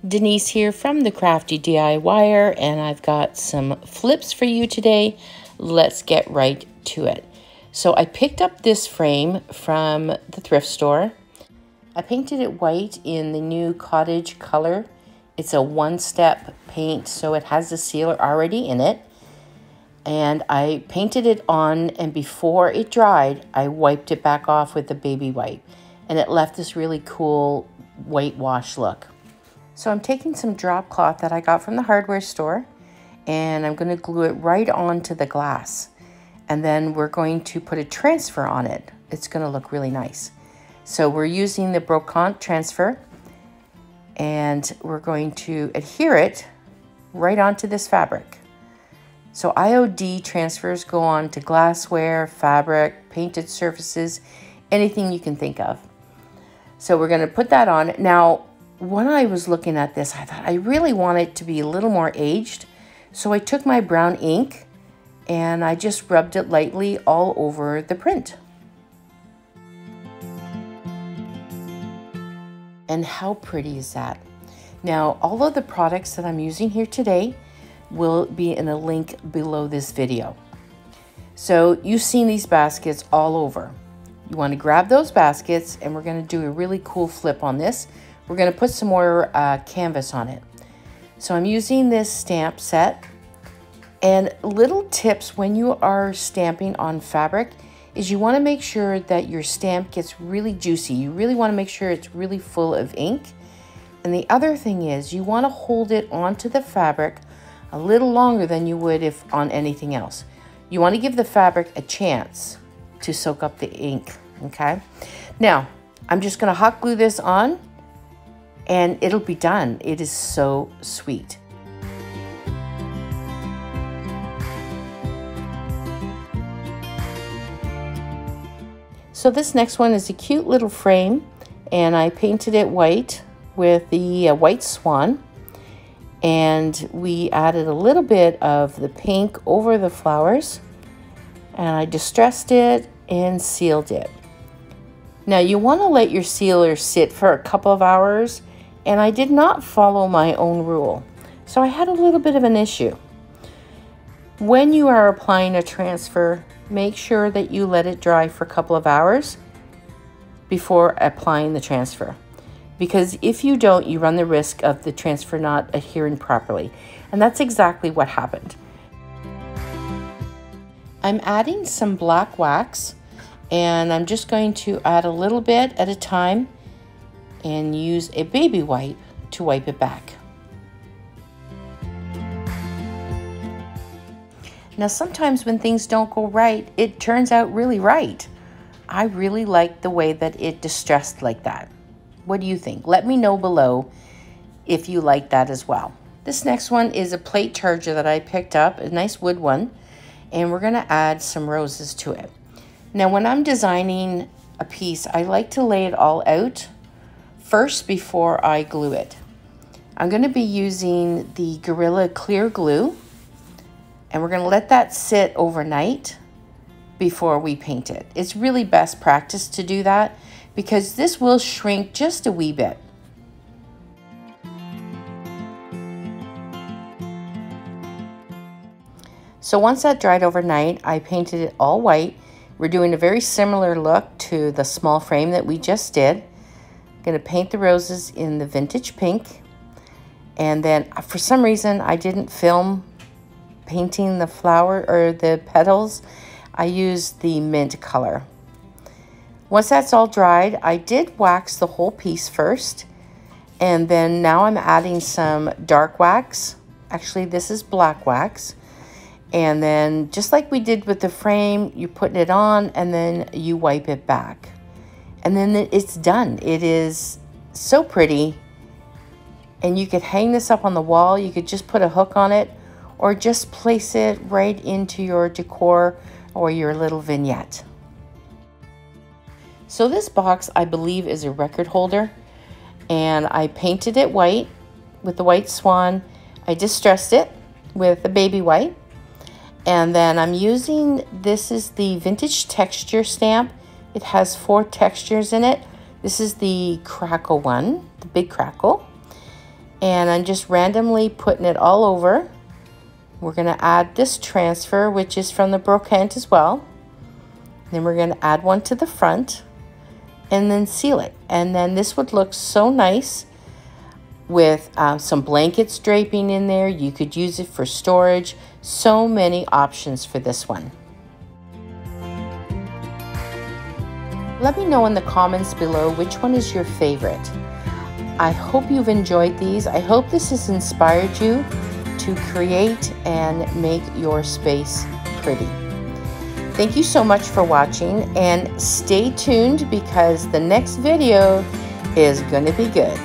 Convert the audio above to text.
Denise here from the Crafty DIYer, and I've got some flips for you today. Let's get right to it. So I picked up this frame from the thrift store. I painted it white in the new cottage color. It's a one-step paint, so it has the sealer already in it. And I painted it on, and before it dried, I wiped it back off with the baby wipe. And it left this really cool whitewash look. So I'm taking some drop cloth that I got from the hardware store, and I'm going to glue it right onto the glass. And then we're going to put a transfer on it. It's going to look really nice. So we're using the brocante transfer, and we're going to adhere it right onto this fabric. So IOD transfers go on to glassware, fabric, painted surfaces, anything you can think of. So we're going to put that on. Now, when I was looking at this, I thought I really want it to be a little more aged. So I took my brown ink and I just rubbed it lightly all over the print. And how pretty is that? Now, all of the products that I'm using here today will be in a link below this video. So you've seen these baskets all over. You want to grab those baskets, and we're going to do a really cool flip on this. We're going to put some more canvas on it. So I'm using this stamp set. And little tips when you are stamping on fabric is you want to make sure that your stamp gets really juicy. You really want to make sure it's really full of ink. And the other thing is you want to hold it onto the fabric a little longer than you would if on anything else. You want to give the fabric a chance to soak up the ink, okay? Now, I'm just going to hot glue this on, and it'll be done. It is so sweet. So this next one is a cute little frame, and I painted it white with the white swan, and we added a little bit of the pink over the flowers, and I distressed it and sealed it. Now you want to let your sealer sit for a couple of hours, and I did not follow my own rule, so I had a little bit of an issue. When you are applying a transfer, make sure that you let it dry for a couple of hours before applying the transfer, because if you don't, you run the risk of the transfer not adhering properly, and that's exactly what happened. I'm adding some black wax, and I'm just going to add a little bit at a time and use a baby wipe to wipe it back. Now, sometimes when things don't go right, it turns out really right. I really like the way that it distressed like that. What do you think? Let me know below if you like that as well. This next one is a plate charger that I picked up, a nice wood one, and we're going to add some roses to it. Now, when I'm designing a piece, I like to lay it all out first before I glue it. I'm going to be using the Gorilla Clear Glue, and we're going to let that sit overnight before we paint it. It's really best practice to do that because this will shrink just a wee bit. So once that dried overnight, I painted it all white. We're doing a very similar look to the small frame that we just did. I'm going to paint the roses in the vintage pink. And then for some reason, I didn't film painting the flower or the petals. I used the mint color. Once that's all dried, I did wax the whole piece first. And then now I'm adding some dark wax. Actually, this is black wax. And then just like we did with the frame, you're putting it on and then you wipe it back. And then it's done. It is so pretty. And you could hang this up on the wall. You could just put a hook on it or just place it right into your decor or your little vignette. So this box, I believe, is a record holder. And I painted it white with the white swan. I distressed it with a baby white. And then I'm using, this is the vintage texture stamp. It has 4 textures in it. This is the crackle one, the big crackle. And I'm just randomly putting it all over. We're going to add this transfer, which is from the brocante as well. Then we're going to add one to the front and then seal it. And then this would look so nice with some blankets draping in there. You could use it for storage. So many options for this one. Let me know in the comments below which one is your favorite. I hope you've enjoyed these. I hope this has inspired you to create and make your space pretty. Thank you so much for watching, and stay tuned because the next video is going to be good.